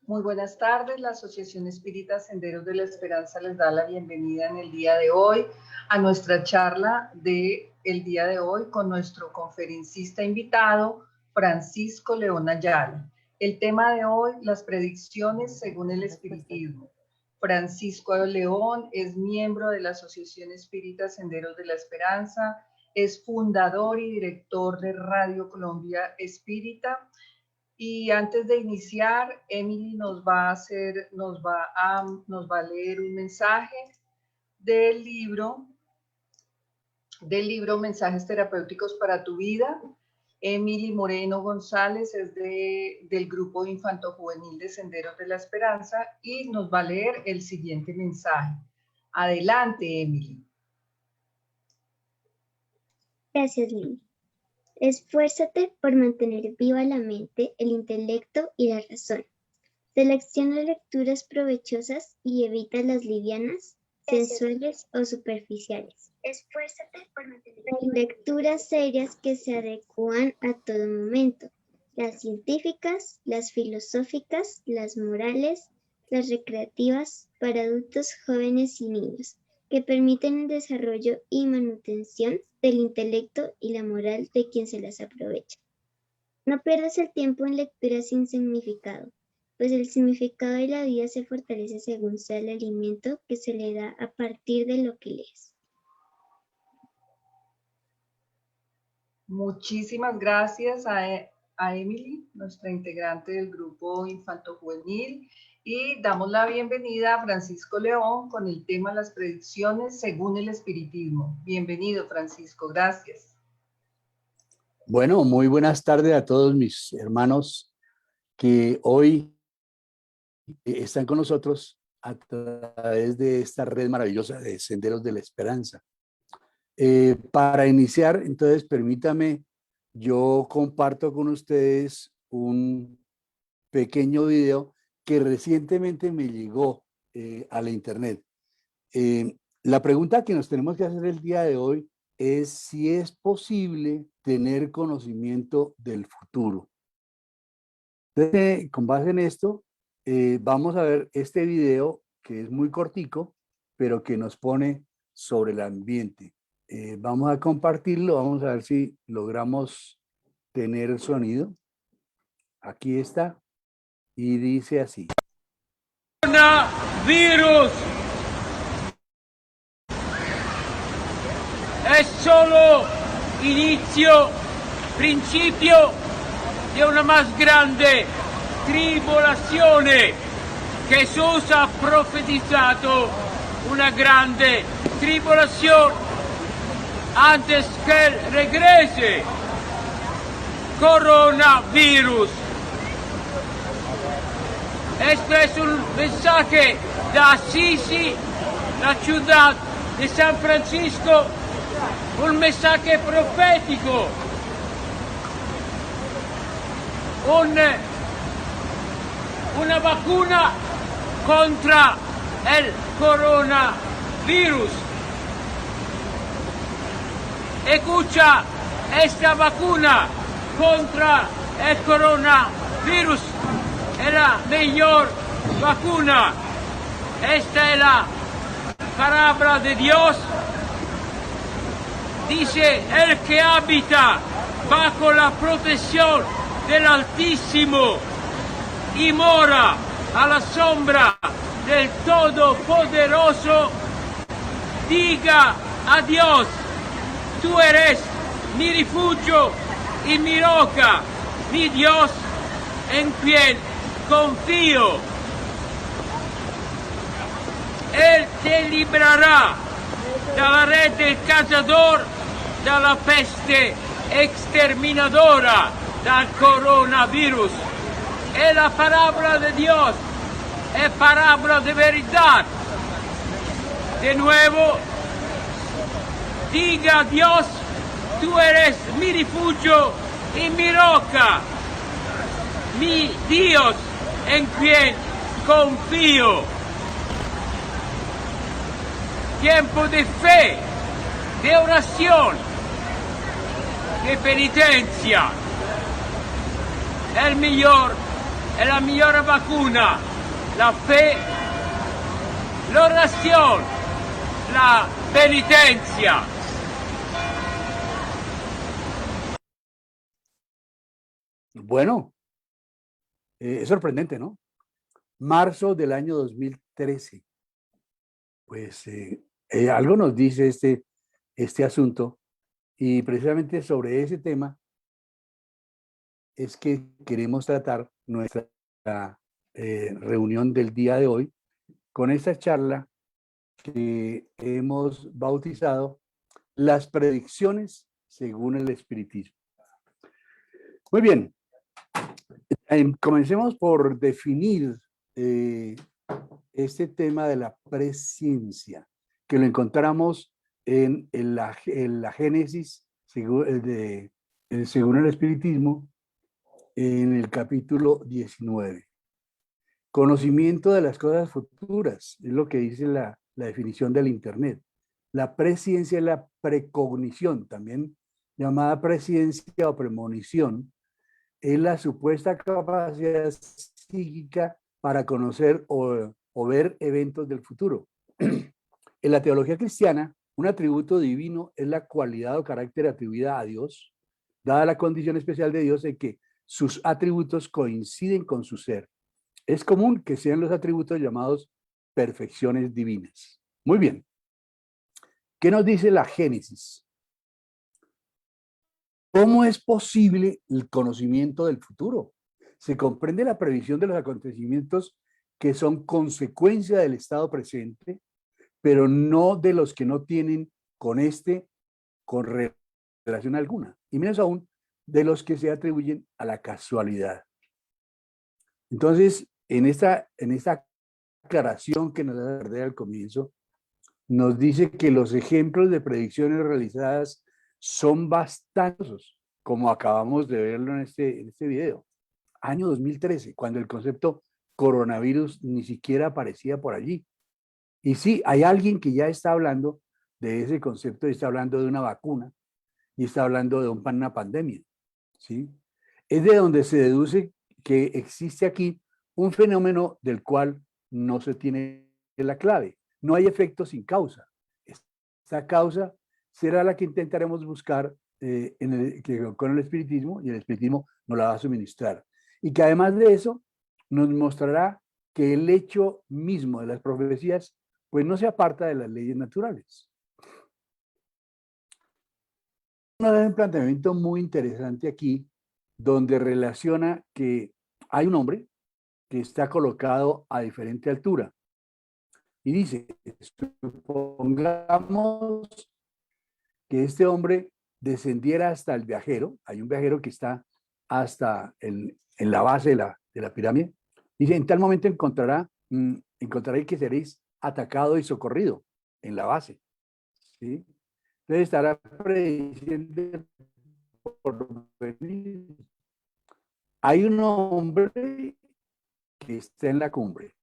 Muy buenas tardes, la Asociación Espírita Senderos de la Esperanza les da la bienvenida en el día de hoy a nuestra charla del día de hoy con nuestro conferencista invitado, Francisco León Ayala. El tema de hoy, las predicciones según el espiritismo. Francisco León es miembro de la Asociación Espírita Senderos de la Esperanza, es fundador y director de Radio Colombia Espírita. Y antes de iniciar, Emily nos va a leer un mensaje del libro Mensajes Terapéuticos para tu Vida. Emily Moreno González es del grupo infanto-juvenil de Senderos de la Esperanza y nos va a leer el siguiente mensaje. Adelante, Emily. Gracias, Lili. Esfuérzate por mantener viva la mente, el intelecto y la razón. Selecciona lecturas provechosas y evita las livianas, sensuales o superficiales. Esfuérzate por mantener lecturas serias que se adecúan a todo momento. Las científicas, las filosóficas, las morales, las recreativas para adultos, jóvenes y niños, que permiten el desarrollo y manutención del intelecto y la moral de quien se las aprovecha. No pierdas el tiempo en lecturas sin significado, pues el significado de la vida se fortalece según sea el alimento que se le da a partir de lo que lees. Muchísimas gracias a Emily, nuestra integrante del grupo infanto-juvenil, y damos la bienvenida a Francisco León con el tema Las predicciones según el espiritismo. Bienvenido, Francisco, gracias. Bueno, muy buenas tardes a todos mis hermanos que hoy están con nosotros a través de esta red maravillosa de Senderos de la Esperanza. Para iniciar, entonces, permítame, yo comparto con ustedes un pequeño video que recientemente me llegó a la internet. La pregunta que nos tenemos que hacer el día de hoy es si es posible tener conocimiento del futuro. Entonces, con base en esto, vamos a ver este video que es muy cortico, pero que nos pone sobre el ambiente. Vamos a compartirlo, vamos a ver si logramos tener el sonido. Aquí está. Y dice así. Coronavirus es solo principio de una más grande tribolazione. Jesús ha profetizado una grande tribulación antes que él regrese. Coronavirus. Este es un mensaje de Assisi, la ciudad de San Francisco, un mensaje profético, una vacuna contra el coronavirus. Escucha, esta vacuna contra el coronavirus es la mejor vacuna. Esta es la palabra de Dios. Dice, el que habita bajo la protección del Altísimo y mora a la sombra del Todopoderoso, diga a Dios, tú eres mi refugio y mi roca, mi Dios en quien confío. Él te librará de la red del cazador, de la peste exterminadora, del coronavirus. Es la palabra de Dios, es palabra de verdad. De nuevo, diga a Dios, tú eres mi refugio y mi roca, mi Dios en quien confío. Tiempo de fe, de oración, de penitencia. El mejor è la migliore vacuna. La fe, l'orazione, la penitencia. Bueno, es sorprendente, ¿no? Marzo del año 2013. Pues algo nos dice este asunto, y precisamente sobre ese tema es que queremos tratar nuestra reunión del día de hoy con esta charla que hemos bautizado Las predicciones según el espiritismo. Muy bien, comencemos por definir este tema de la presciencia, que lo encontramos en la Génesis según el espiritismo, en el capítulo 19. Conocimiento de las cosas futuras, es lo que dice la definición del Internet. La presciencia es la precognición, también llamada presciencia o premonición, es la supuesta capacidad psíquica para conocer o ver eventos del futuro. En la teología cristiana, un atributo divino es la cualidad o carácter atribuida a Dios, dada la condición especial de Dios en que sus atributos coinciden con su ser. Es común que sean los atributos llamados perfecciones divinas. Muy bien. ¿Qué nos dice la Génesis? ¿Cómo es posible el conocimiento del futuro? Se comprende la previsión de los acontecimientos que son consecuencia del estado presente, pero no de los que no tienen con relación alguna, y menos aún de los que se atribuyen a la casualidad. Entonces, en esta aclaración que nos da al comienzo, nos dice que los ejemplos de predicciones realizadas son bastantes, como acabamos de verlo en este video. Año 2013, cuando el concepto coronavirus ni siquiera aparecía por allí. Y sí, hay alguien que ya está hablando de ese concepto y está hablando de una vacuna y está hablando de una pandemia, ¿sí? Es de donde se deduce que existe aquí un fenómeno del cual no se tiene la clave. No hay efecto sin causa. Esta causa será la que intentaremos buscar con el espiritismo, y el espiritismo nos la va a suministrar. Y que además de eso nos mostrará que el hecho mismo de las profecías pues no se aparta de las leyes naturales. Un planteamiento muy interesante aquí, donde relaciona que hay un hombre que está colocado a diferente altura. Y dice, supongamos que este hombre descendiera hasta el viajero. Hay un viajero que está hasta en la base de la pirámide. Dice, en tal momento encontraréis que seréis atacado y socorrido en la base, ¿sí? Entonces estará prediciendo por venir. Hay un hombre que está en la cumbre.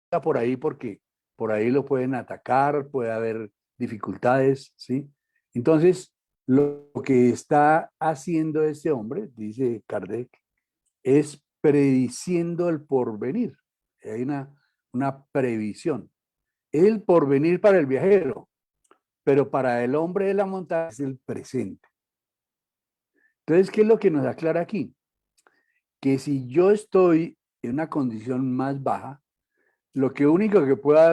Está por ahí porque por ahí lo pueden atacar, puede haber dificultades, ¿sí? Entonces, lo que está haciendo este hombre, dice Kardec, es prediciendo el porvenir. Hay una previsión. El porvenir para el viajero, pero para el hombre de la montaña es el presente. Entonces, ¿qué es lo que nos aclara aquí? Que si yo estoy en una condición más baja, lo único que pueda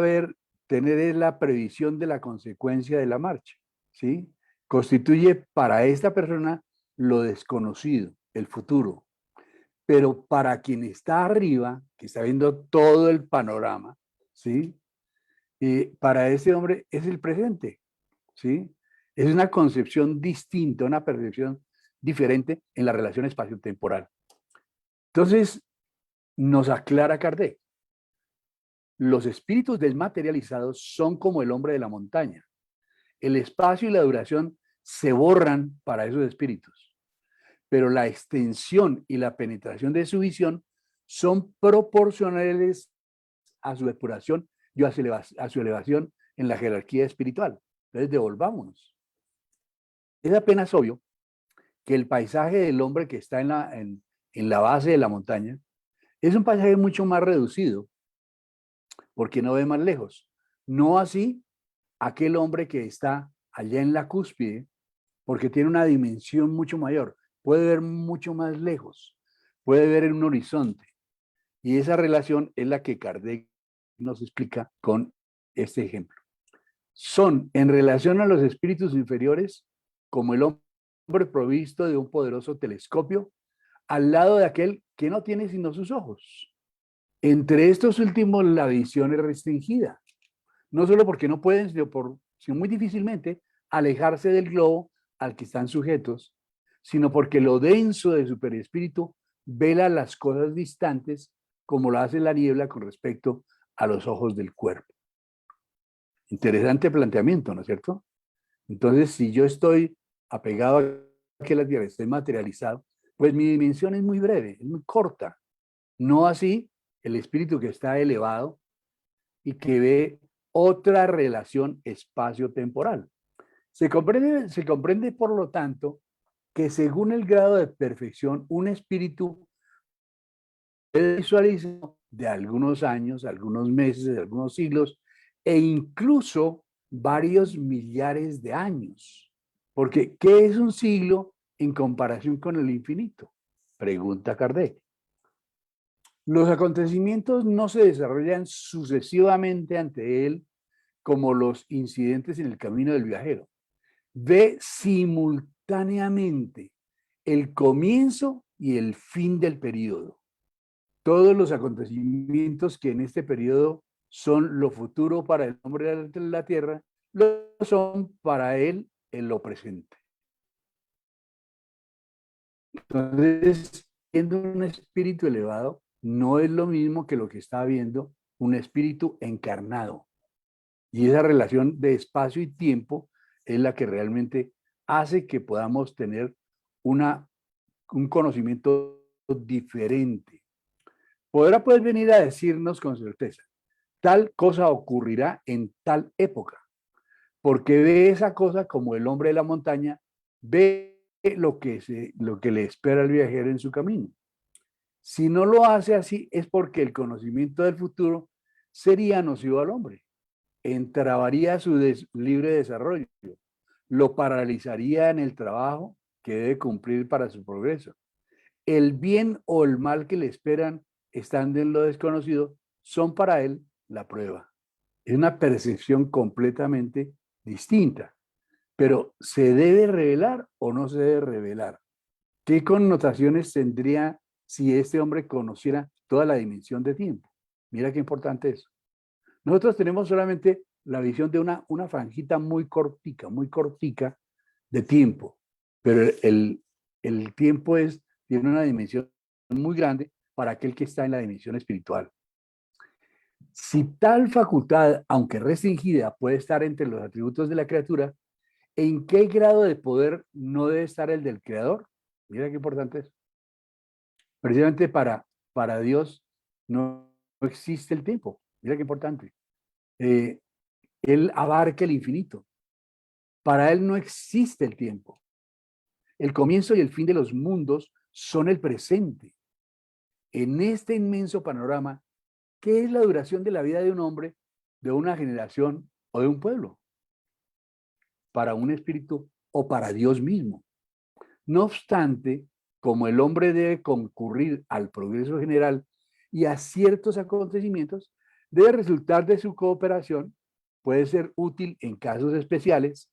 tener es la previsión de la consecuencia de la marcha, ¿sí? Constituye para esta persona lo desconocido, el futuro. Pero para quien está arriba, que está viendo todo el panorama, ¿sí? Para ese hombre es el presente, ¿sí? Es una concepción distinta, una percepción diferente en la relación espacio-temporal. Entonces, nos aclara Kardec, los espíritus desmaterializados son como el hombre de la montaña. El espacio y la duración se borran para esos espíritus, pero la extensión y la penetración de su visión son proporcionales a su depuración y a su elevación en la jerarquía espiritual. Entonces, devolvámonos. Es apenas obvio que el paisaje del hombre que está en la base de la montaña Es un pasaje mucho más reducido, porque no ve más lejos. No así aquel hombre que está allá en la cúspide, porque tiene una dimensión mucho mayor, puede ver mucho más lejos, puede ver en un horizonte. Y esa relación es la que Kardec nos explica con este ejemplo. Son en relación a los espíritus inferiores como el hombre provisto de un poderoso telescopio al lado de aquel que no tiene sino sus ojos. Entre estos últimos la visión es restringida, no solo porque no pueden, sino muy difícilmente alejarse del globo al que están sujetos, sino porque lo denso de su perispíritu vela las cosas distantes como lo hace la niebla con respecto a los ojos del cuerpo. Interesante planteamiento, ¿no es cierto? Entonces, si yo estoy apegado a que la Tierra esté materializado, pues mi dimensión es muy breve, es muy corta. No así el espíritu que está elevado y que ve otra relación espacio-temporal. Se comprende, por lo tanto, que según el grado de perfección, un espíritu puede visualizar de algunos años, algunos meses, de algunos siglos, e incluso varios millares de años. Porque, ¿qué es un siglo en comparación con el infinito? Pregunta Kardec. Los acontecimientos no se desarrollan sucesivamente ante él como los incidentes en el camino del viajero. Ve simultáneamente el comienzo y el fin del periodo. Todos los acontecimientos que en este periodo son lo futuro para el hombre de la tierra, lo son para él en lo presente. Entonces, siendo un espíritu elevado, no es lo mismo que lo que está viendo un espíritu encarnado. Y esa relación de espacio y tiempo es la que realmente hace que podamos tener un conocimiento diferente. Podrá pues venir a decirnos con certeza, tal cosa ocurrirá en tal época, porque ve esa cosa como el hombre de la montaña ve lo que le espera al viajero en su camino. Si no lo hace así es porque el conocimiento del futuro sería nocivo al hombre, entrabaría su libre desarrollo, lo paralizaría en el trabajo que debe cumplir para su progreso. El bien o el mal que le esperan estando en lo desconocido son para él la prueba. Es una percepción completamente distinta, pero ¿se debe revelar o no se debe revelar? ¿Qué connotaciones tendría si este hombre conociera toda la dimensión de tiempo? Mira qué importante es. Nosotros tenemos solamente la visión de una franjita muy cortica de tiempo, pero el tiempo tiene una dimensión muy grande para aquel que está en la dimensión espiritual. Si tal facultad, aunque restringida, puede estar entre los atributos de la criatura, ¿en qué grado de poder no debe estar el del creador? Mira qué importante es. Precisamente para Dios no existe el tiempo. Mira qué importante. Él abarca el infinito. Para él no existe el tiempo. El comienzo y el fin de los mundos son el presente. En este inmenso panorama, ¿qué es la duración de la vida de un hombre, de una generación o de un pueblo? Para un espíritu o para Dios mismo. No obstante, como el hombre debe concurrir al progreso general y a ciertos acontecimientos, debe resultar de su cooperación, puede ser útil en casos especiales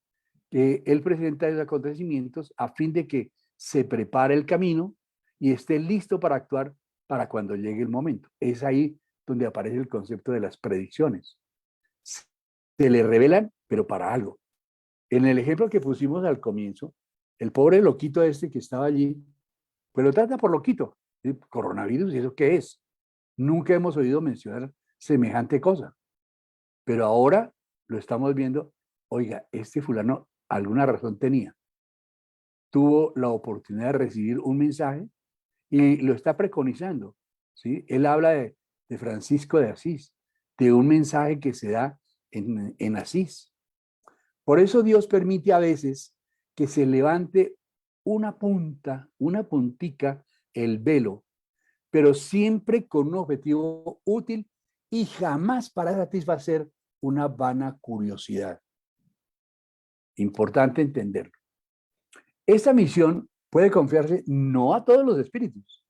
que él presenta esos acontecimientos a fin de que se prepare el camino y esté listo para actuar para cuando llegue el momento. Es ahí donde aparece el concepto de las predicciones. Se le revelan, pero para algo. En el ejemplo que pusimos al comienzo, el pobre loquito este que estaba allí, pues lo trata por loquito. Coronavirus, ¿y eso qué es? Nunca hemos oído mencionar semejante cosa. Pero ahora lo estamos viendo. Oiga, este fulano alguna razón tenía. Tuvo la oportunidad de recibir un mensaje y lo está preconizando. ¿Sí? Él habla de Francisco de Asís, de un mensaje que se da en Asís. Por eso Dios permite a veces que se levante una puntica, el velo, pero siempre con un objetivo útil y jamás para satisfacer una vana curiosidad. Importante entenderlo. Esta misión puede confiarse no a todos los espíritus,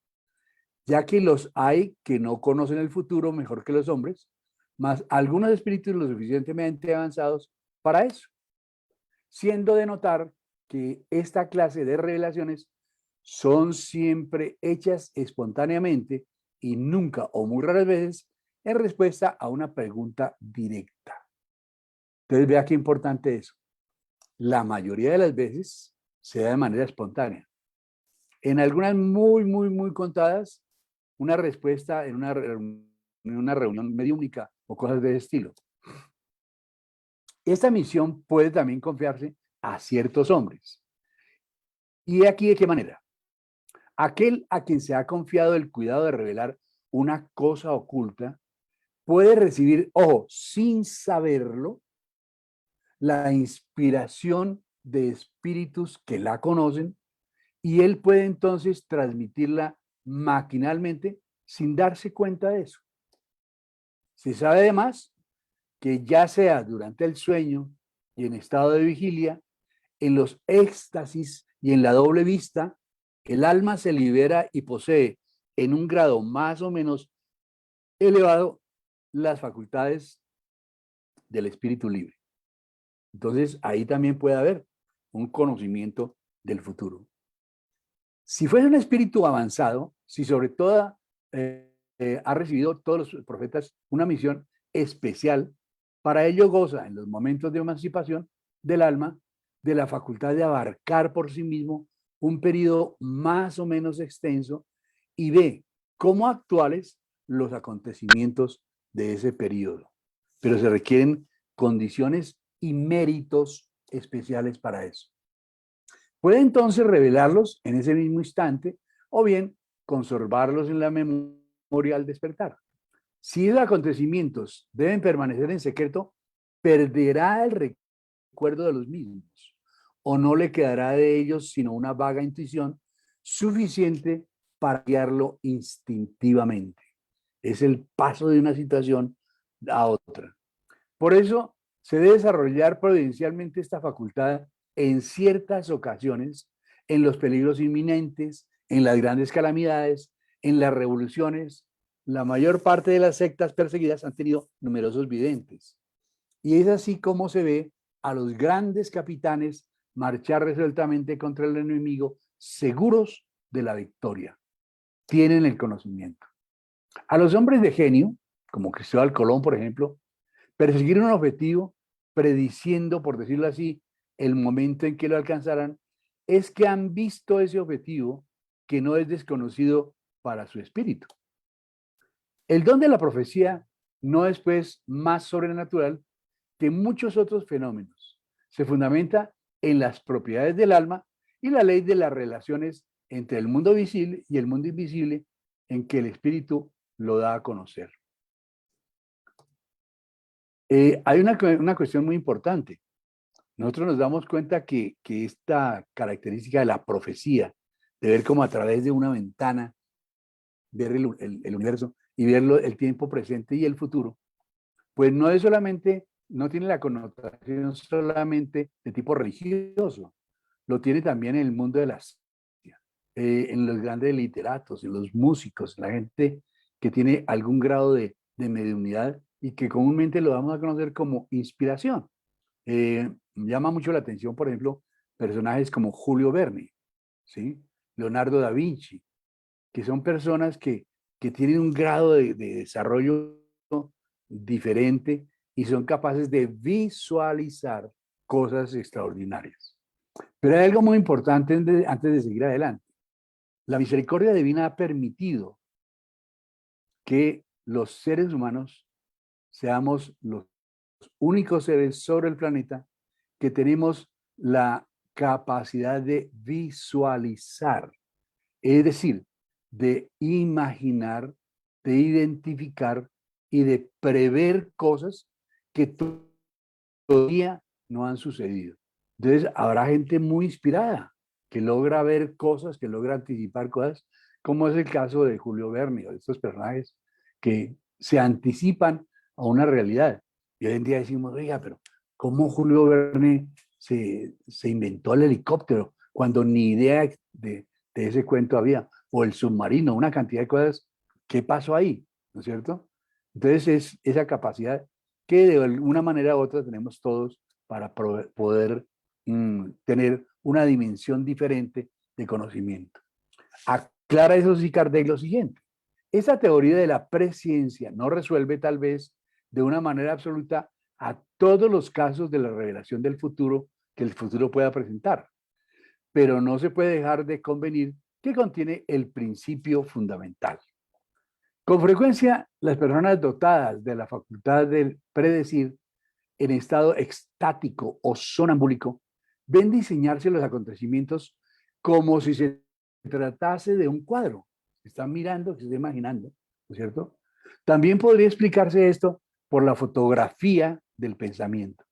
ya que los hay que no conocen el futuro mejor que los hombres, más algunos espíritus lo suficientemente avanzados para eso, siendo de notar que esta clase de revelaciones son siempre hechas espontáneamente y nunca o muy raras veces en respuesta a una pregunta directa. Entonces vea qué importante es. La mayoría de las veces se da de manera espontánea. En algunas muy contadas, una respuesta en una reunión mediúnica o cosas de ese estilo. Esta misión puede también confiarse a ciertos hombres. ¿Y aquí de qué manera? Aquel a quien se ha confiado el cuidado de revelar una cosa oculta puede recibir, ojo, sin saberlo, la inspiración de espíritus que la conocen y él puede entonces transmitirla maquinalmente sin darse cuenta de eso. Se sabe además que ya sea durante el sueño y en estado de vigilia, en los éxtasis y en la doble vista, el alma se libera y posee en un grado más o menos elevado las facultades del espíritu libre. Entonces, ahí también puede haber un conocimiento del futuro. Si fuese un espíritu avanzado, si sobre todo ha recibido todos los profetas una misión especial, para ello goza en los momentos de emancipación del alma de la facultad de abarcar por sí mismo un periodo más o menos extenso y ve como actuales los acontecimientos de ese periodo. Pero se requieren condiciones y méritos especiales para eso. Puede entonces revelarlos en ese mismo instante o bien conservarlos en la memoria al despertar. Si los acontecimientos deben permanecer en secreto, perderá el recuerdo de los mismos o no le quedará de ellos sino una vaga intuición suficiente para guiarlo instintivamente. Es el paso de una situación a otra. Por eso se debe desarrollar providencialmente esta facultad en ciertas ocasiones, en los peligros inminentes, en las grandes calamidades, en las revoluciones. La mayor parte de las sectas perseguidas han tenido numerosos videntes. Y es así como se ve a los grandes capitanes marchar resueltamente contra el enemigo, seguros de la victoria. Tienen el conocimiento. A los hombres de genio, como Cristóbal Colón, por ejemplo, perseguir un objetivo, prediciendo, por decirlo así, el momento en que lo alcanzarán, es que han visto ese objetivo que no es desconocido para su espíritu. El don de la profecía no es, pues, más sobrenatural que muchos otros fenómenos. Se fundamenta en las propiedades del alma y la ley de las relaciones entre el mundo visible y el mundo invisible en que el espíritu lo da a conocer. Hay una cuestión muy importante. Nosotros nos damos cuenta que esta característica de la profecía, de ver como a través de una ventana, ver el universo y ver el tiempo presente y el futuro, pues no es solamente, no tiene la connotación solamente de tipo religioso, lo tiene también en el mundo de la ciencia, en los grandes literatos, en los músicos, la gente que tiene algún grado de mediunidad y que comúnmente lo vamos a conocer como inspiración. Llama mucho la atención, por ejemplo, personajes como Julio Verne, ¿sí? Leonardo da Vinci, que son personas que tienen un grado de desarrollo diferente y son capaces de visualizar cosas extraordinarias. Pero hay algo muy importante antes de seguir adelante. La misericordia divina ha permitido que los seres humanos seamos los únicos seres sobre el planeta que tenemos la capacidad de visualizar, es decir, de imaginar, de identificar y de prever cosas que todavía no han sucedido. Entonces, habrá gente muy inspirada que logra ver cosas, que logra anticipar cosas como es el caso de Julio Verne o de estos personajes que se anticipan a una realidad. Y hoy en día decimos, oiga, pero ¿cómo Julio Verne se inventó el helicóptero cuando ni idea de ese cuento había? O el submarino, una cantidad de cosas. ¿Qué pasó ahí? ¿No es cierto? Entonces es esa capacidad que de alguna manera u otra tenemos todos para poder tener una dimensión diferente de conocimiento. Aclara eso sí Kardec lo siguiente. Esa teoría de la presciencia no resuelve tal vez de una manera absoluta a todos los casos de la revelación del futuro que el futuro pueda presentar, pero no se puede dejar de convenir que contiene el principio fundamental. Con frecuencia, las personas dotadas de la facultad de predecir en estado extático o sonambúlico ven diseñarse los acontecimientos como si se tratase de un cuadro. Se están mirando, se está imaginando, ¿no es cierto? También podría explicarse esto por la fotografía del pensamiento.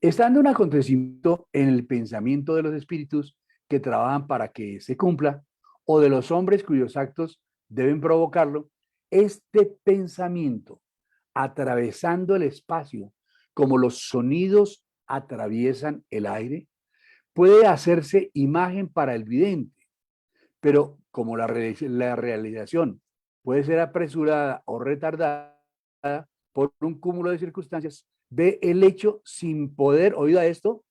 Estando un acontecimiento en el pensamiento de los espíritus que trabajan para que se cumpla, o de los hombres cuyos actos deben provocarlo, este pensamiento, atravesando el espacio como los sonidos atraviesan el aire, puede hacerse imagen para el vidente, pero como la realización puede ser apresurada o retardada por un cúmulo de circunstancias, ve el hecho sin poder, oído a esto,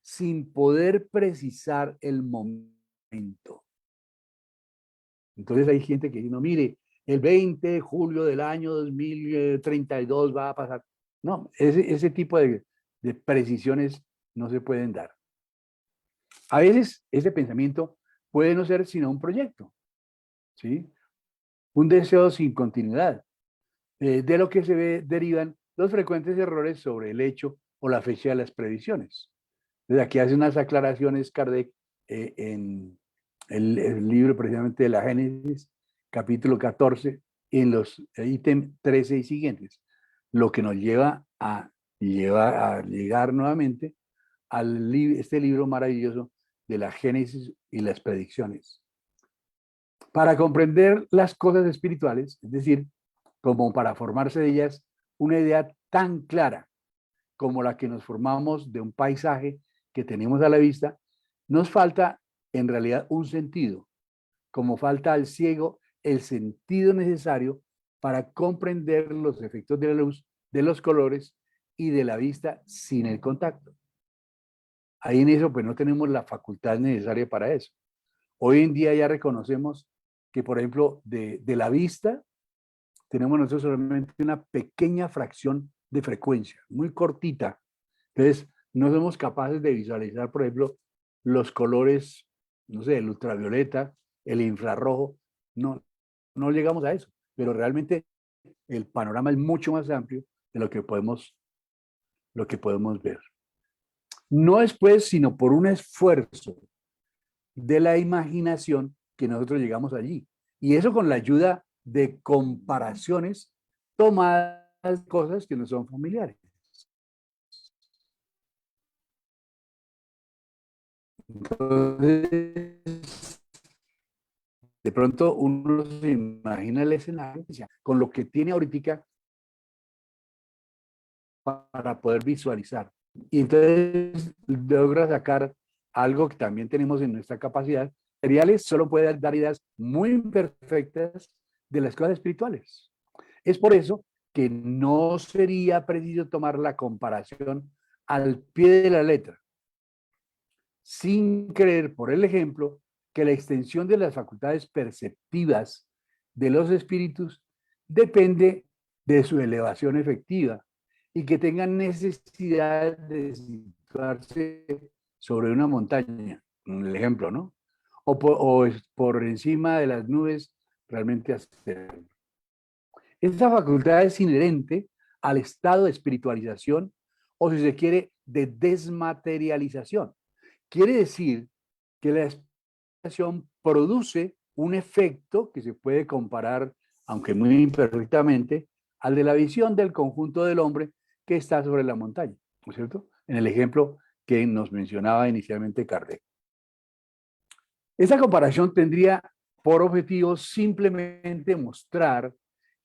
sin poder precisar el momento. Entonces hay gente que dice, no, mire, el 20 de julio del año 2032 va a pasar. No, ese tipo de precisiones no se pueden dar. A veces ese pensamiento puede no ser sino un proyecto, ¿sí? Un deseo sin continuidad, de lo que se derivan los frecuentes errores sobre el hecho o la fecha de las previsiones. Desde aquí hace unas aclaraciones Kardec en el libro precisamente de la Génesis, capítulo 14, en los ítems 13 y siguientes, lo que nos lleva a llegar nuevamente a este libro maravilloso de la Génesis y las predicciones. Para comprender las cosas espirituales, es decir, como para formarse de ellas una idea tan clara como la que nos formamos de un paisaje que tenemos a la vista, nos falta en realidad un sentido, como falta al ciego el sentido necesario para comprender los efectos de la luz, de los colores y de la vista sin el contacto. Ahí en eso pues no tenemos la facultad necesaria para eso. Hoy en día ya reconocemos que, por ejemplo, de la vista tenemos nosotros solamente una pequeña fracción de frecuencia, muy cortita. Entonces, no somos capaces de visualizar, por ejemplo, los colores, no sé, el ultravioleta, el infrarrojo. No, no llegamos a eso. Pero realmente el panorama es mucho más amplio de lo que podemos ver. No es pues sino por un esfuerzo de la imaginación que nosotros llegamos allí. Y eso con la ayuda de comparaciones tomadas de cosas que no son familiares. Entonces, de pronto uno se imagina el escenario con lo que tiene ahorita para poder visualizar. Y entonces logra sacar algo que también tenemos en nuestra capacidad. Materiales solo puede dar ideas muy imperfectas de las cosas espirituales. Es por eso que no sería preciso tomar la comparación al pie de la letra, sin creer, por el ejemplo, que la extensión de las facultades perceptivas de los espíritus depende de su elevación efectiva y que tengan necesidad de situarse sobre una montaña, el ejemplo, ¿no? O por encima de las nubes realmente hacerlo. Esta facultad es inherente al estado de espiritualización o, si se quiere, de desmaterialización. Quiere decir que la espiritualización produce un efecto que se puede comparar, aunque muy imperfectamente, al de la visión del conjunto del hombre que está sobre la montaña, ¿no es cierto? En el ejemplo que nos mencionaba inicialmente Kardec. Esta comparación tendría por objetivo simplemente mostrar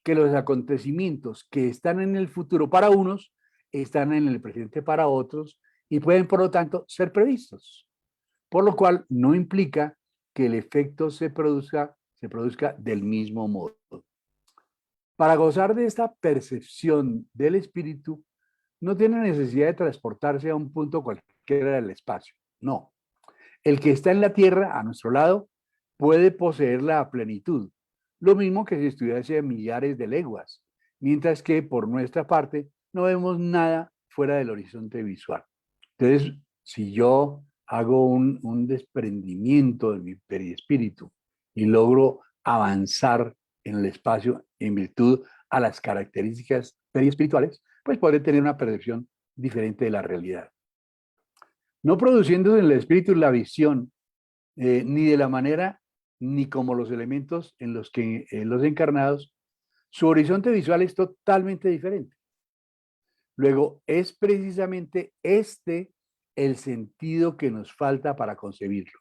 que los acontecimientos que están en el futuro para unos están en el presente para otros y pueden, por lo tanto, ser previstos. Por lo cual, no implica que el efecto se produzca del mismo modo. Para gozar de esta percepción del espíritu, no tiene necesidad de transportarse a un punto cualquiera del espacio. No. El que está en la tierra, a nuestro lado, puede poseer la plenitud, lo mismo que si estuviese a millares de leguas, mientras que por nuestra parte no vemos nada fuera del horizonte visual. Entonces, si yo hago un desprendimiento de mi perispíritu y logro avanzar en el espacio en virtud a las características periespirituales, pues podré tener una percepción diferente de la realidad. No produciéndose en el espíritu la visión, ni de la manera ni como los elementos en los que los encarnados, su horizonte visual es totalmente diferente. Luego, es precisamente este el sentido que nos falta para concebirlo.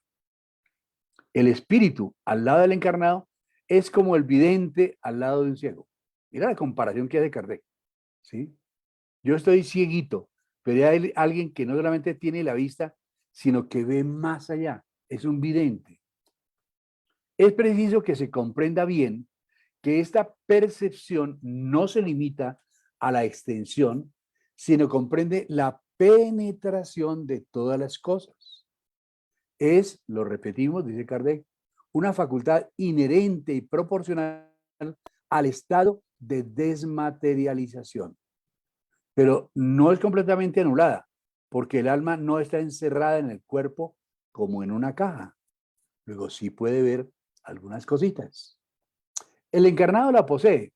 El espíritu al lado del encarnado es como el vidente al lado de un ciego. Mira la comparación que hace Kardec, ¿sí? Yo estoy cieguito, pero hay alguien que no solamente tiene la vista, sino que ve más allá. Es un vidente. Es preciso que se comprenda bien que esta percepción no se limita a la extensión, sino comprende la penetración de todas las cosas. Es, lo repetimos, dice Kardec, una facultad inherente y proporcional al estado de desmaterialización. Pero no es completamente anulada, porque el alma no está encerrada en el cuerpo como en una caja. Luego sí puede ver algunas cositas. El encarnado la posee,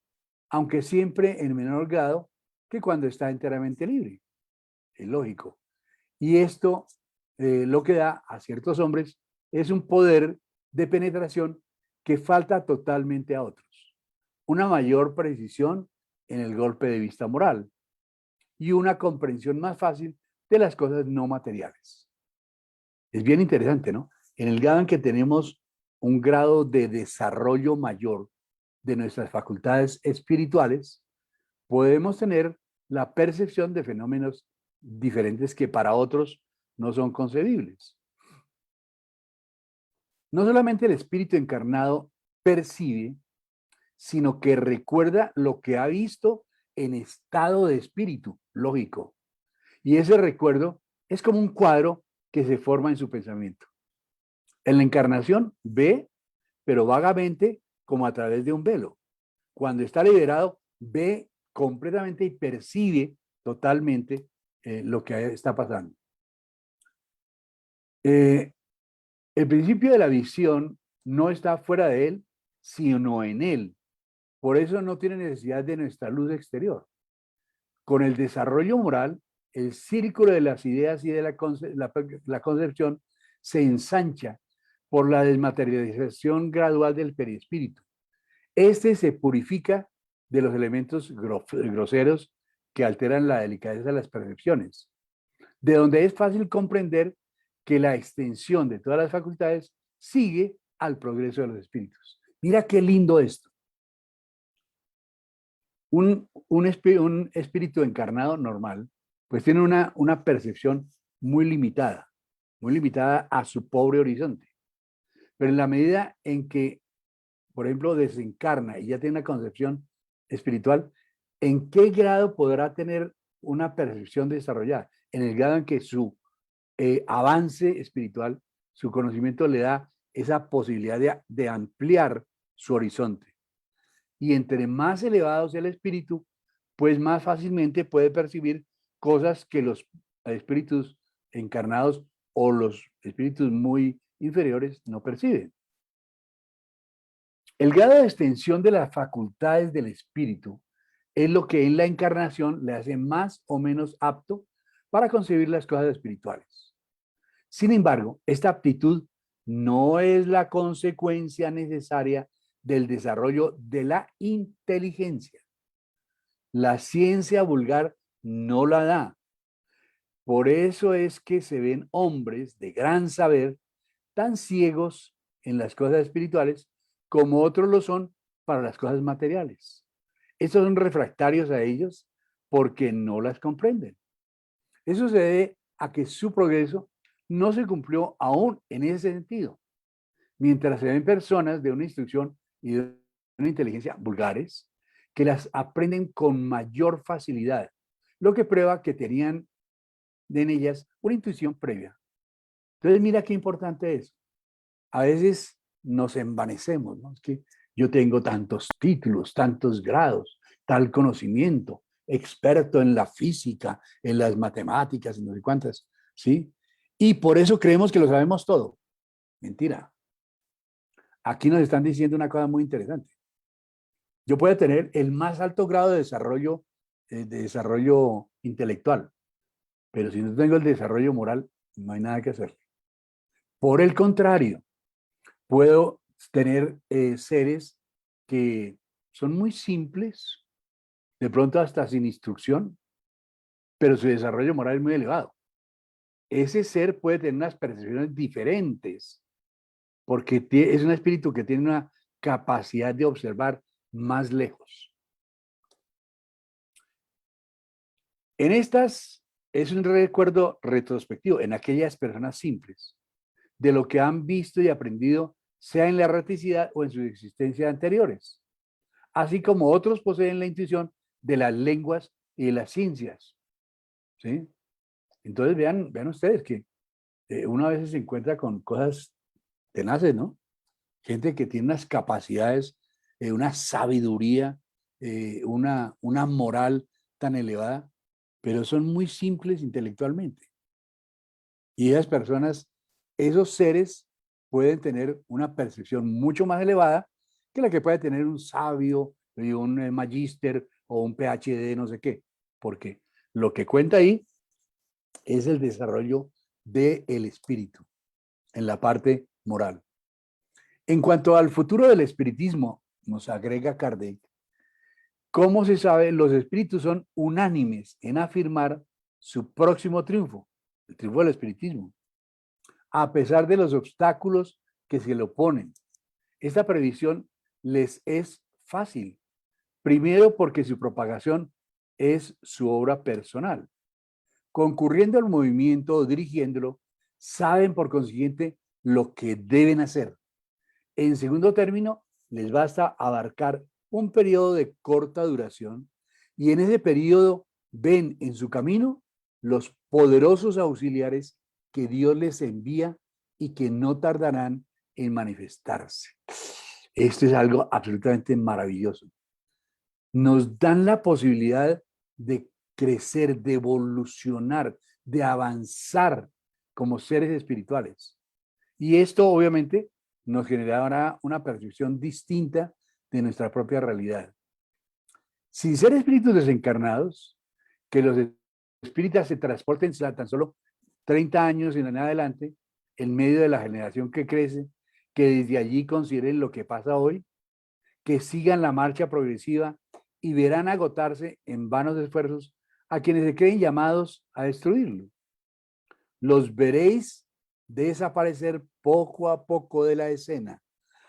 aunque siempre en menor grado que cuando está enteramente libre. Es lógico. Y esto lo que da a ciertos hombres es un poder de penetración que falta totalmente a otros. Una mayor precisión en el golpe de vista moral y una comprensión más fácil de las cosas no materiales. Es bien interesante, ¿no? En el grado en que tenemos un grado de desarrollo mayor de nuestras facultades espirituales, podemos tener la percepción de fenómenos diferentes que para otros no son concebibles. No solamente el espíritu encarnado percibe, sino que recuerda lo que ha visto en estado de espíritu, lógico. Y ese recuerdo es como un cuadro que se forma en su pensamiento. En la encarnación ve, pero vagamente, como a través de un velo. Cuando está liberado, ve completamente y percibe totalmente lo que está pasando. El principio de la visión no está fuera de él, sino en él. Por eso no tiene necesidad de nuestra luz exterior. Con el desarrollo moral, el círculo de las ideas y de la concepción se ensancha por la desmaterialización gradual del perispíritu. Este se purifica de los elementos groseros que alteran la delicadeza de las percepciones, de donde es fácil comprender que la extensión de todas las facultades sigue al progreso de los espíritus. Mira qué lindo esto. Un espíritu encarnado normal, pues tiene una percepción muy limitada a su pobre horizonte. Pero en la medida en que, por ejemplo, desencarna y ya tiene una concepción espiritual, ¿en qué grado podrá tener una percepción desarrollada? En el grado en que su avance espiritual, su conocimiento le da esa posibilidad de ampliar su horizonte. Y entre más elevado sea el espíritu, pues más fácilmente puede percibir cosas que los espíritus encarnados o los espíritus muy inferiores no perciben. El grado de extensión de las facultades del espíritu es lo que en la encarnación le hace más o menos apto para concebir las cosas espirituales. Sin embargo, esta aptitud no es la consecuencia necesaria del desarrollo de la inteligencia. La ciencia vulgar no la da. Por eso es que se ven hombres de gran saber tan ciegos en las cosas espirituales como otros lo son para las cosas materiales. Estos son refractarios a ellos porque no las comprenden. Eso se debe a que su progreso no se cumplió aún en ese sentido. Mientras se ven personas de una instrucción y de una inteligencia vulgares que las aprenden con mayor facilidad, lo que prueba que tenían en ellas una intuición previa. Entonces, mira qué importante es. A veces nos envanecemos, ¿no? Es que yo tengo tantos títulos, tantos grados, tal conocimiento, experto en la física, en las matemáticas, y no sé cuántas, ¿sí? Y por eso creemos que lo sabemos todo. Mentira. Aquí nos están diciendo una cosa muy interesante. Yo puedo tener el más alto grado de desarrollo intelectual, pero si no tengo el desarrollo moral, no hay nada que hacer. Por el contrario, puedo tener seres que son muy simples, de pronto hasta sin instrucción, pero su desarrollo moral es muy elevado. Ese ser puede tener unas percepciones diferentes, porque es un espíritu que tiene una capacidad de observar más lejos. En estas es un recuerdo retrospectivo en aquellas personas simples de lo que han visto y aprendido, sea en la erraticidad o en sus existencias anteriores, así como otros poseen la intuición de las lenguas y de las ciencias. ¿Sí? Entonces vean ustedes que uno a veces se encuentra con cosas tenaces, ¿no? Gente que tiene unas capacidades, una sabiduría, una moral tan elevada, pero son muy simples intelectualmente. Y esas personas, esos seres, pueden tener una percepción mucho más elevada que la que puede tener un sabio y un magíster o un PhD, no sé qué. Porque lo que cuenta ahí es el desarrollo del espíritu en la parte moral. En cuanto al futuro del espiritismo, nos agrega Kardec, ¿cómo se sabe? Los espíritus son unánimes en afirmar su próximo triunfo, el triunfo del espiritismo, a pesar de los obstáculos que se le oponen. Esta previsión les es fácil, primero porque su propagación es su obra personal. Concurriendo al movimiento o dirigiéndolo, saben por consiguiente lo que deben hacer. En segundo término, les basta abarcar un periodo de corta duración y en ese periodo ven en su camino los poderosos auxiliares que Dios les envía y que no tardarán en manifestarse. Esto es algo absolutamente maravilloso. Nos dan la posibilidad de crecer, de evolucionar, de avanzar como seres espirituales. Y esto obviamente nos generará una percepción distinta de nuestra propia realidad. Sin ser espíritus desencarnados, que los espíritas se transporten tan solo 30 años y en adelante, en medio de la generación que crece, que desde allí consideren lo que pasa hoy, que sigan la marcha progresiva y verán agotarse en vanos esfuerzos a quienes se creen llamados a destruirlo. Los veréis desaparecer poco a poco de la escena,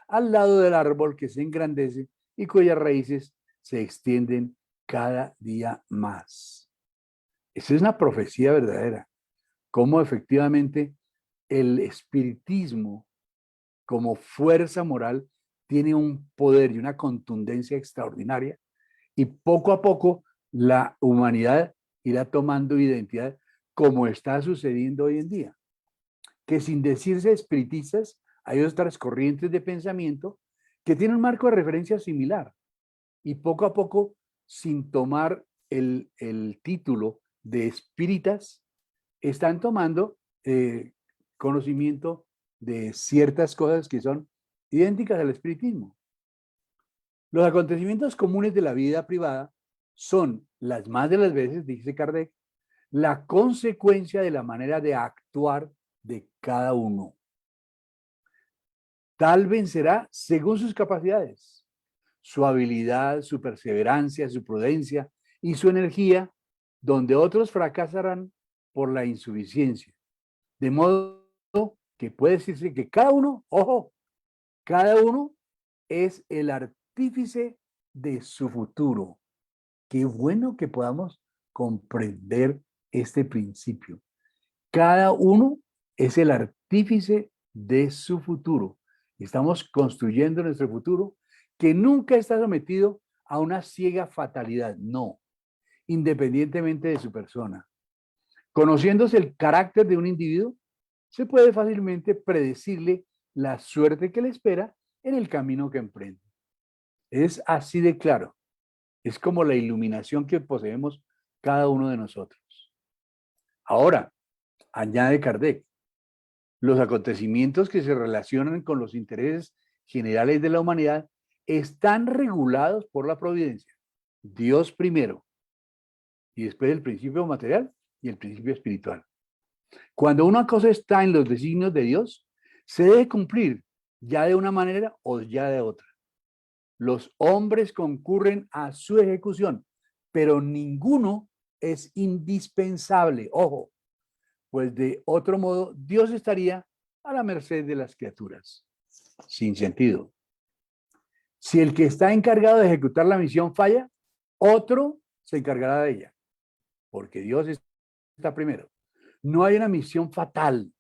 al lado del árbol que se engrandece y cuyas raíces se extienden cada día más. Esa es una profecía verdadera, cómo efectivamente el espiritismo como fuerza moral tiene un poder y una contundencia extraordinaria y poco a poco la humanidad irá tomando identidad como está sucediendo hoy en día. Que sin decirse espiritistas, hay otras corrientes de pensamiento que tienen un marco de referencia similar y poco a poco, sin tomar el título de espíritas, están tomando conocimiento de ciertas cosas que son idénticas al espiritismo. Los acontecimientos comunes de la vida privada son, las más de las veces, dice Kardec, la consecuencia de la manera de actuar de cada uno. Tal vencerá según sus capacidades, su habilidad, su perseverancia, su prudencia y su energía, donde otros fracasarán por la insuficiencia. De modo que puede decirse que cada uno, ojo, cada uno es el artífice de su futuro. Qué bueno que podamos comprender este principio. Cada uno es el artífice de su futuro. Estamos construyendo nuestro futuro que nunca está sometido a una ciega fatalidad, no, independientemente de su persona. Conociéndose el carácter de un individuo, se puede fácilmente predecirle la suerte que le espera en el camino que emprende. Es así de claro. Es como la iluminación que poseemos cada uno de nosotros. Ahora, añade Kardec, los acontecimientos que se relacionan con los intereses generales de la humanidad están regulados por la providencia. Dios primero, y después el principio material y el principio espiritual. Cuando una cosa está en los designios de Dios, se debe cumplir ya de una manera o ya de otra. Los hombres concurren a su ejecución, pero ninguno es indispensable. Ojo, pues de otro modo Dios estaría a la merced de las criaturas. Sin sentido. Si el que está encargado de ejecutar la misión falla, otro se encargará de ella, porque Dios está primero. No hay una misión fatal.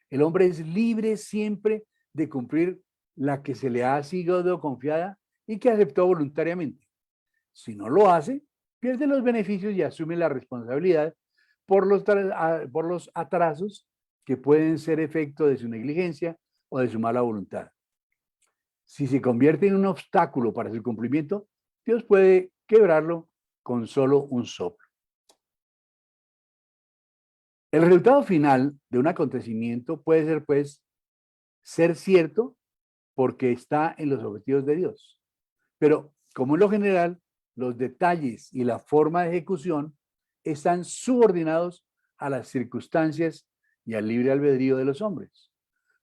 El hombre es libre siempre de cumplir la que se le ha sido confiada y que aceptó voluntariamente. Si no lo hace, pierde los beneficios y asume la responsabilidad por los atrasos que pueden ser efecto de su negligencia o de su mala voluntad. Si se convierte en un obstáculo para su cumplimiento, Dios puede quebrarlo con solo un soplo. El resultado final de un acontecimiento puede ser, pues, ser cierto porque está en los objetivos de Dios. Pero, como en lo general, los detalles y la forma de ejecución están subordinados a las circunstancias y al libre albedrío de los hombres.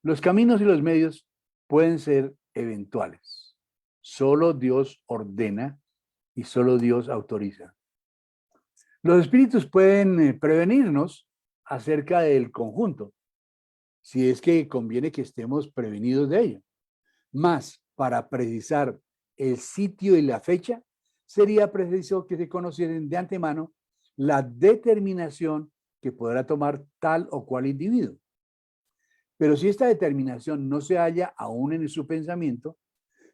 Los caminos y los medios pueden ser eventuales. Solo Dios ordena y solo Dios autoriza. Los espíritus pueden prevenirnos acerca del conjunto, si es que conviene que estemos prevenidos de ello. Mas, para precisar el sitio y la fecha, sería preciso que se conociesen de antemano la determinación que podrá tomar tal o cual individuo. Pero si esta determinación no se halla aún en su pensamiento,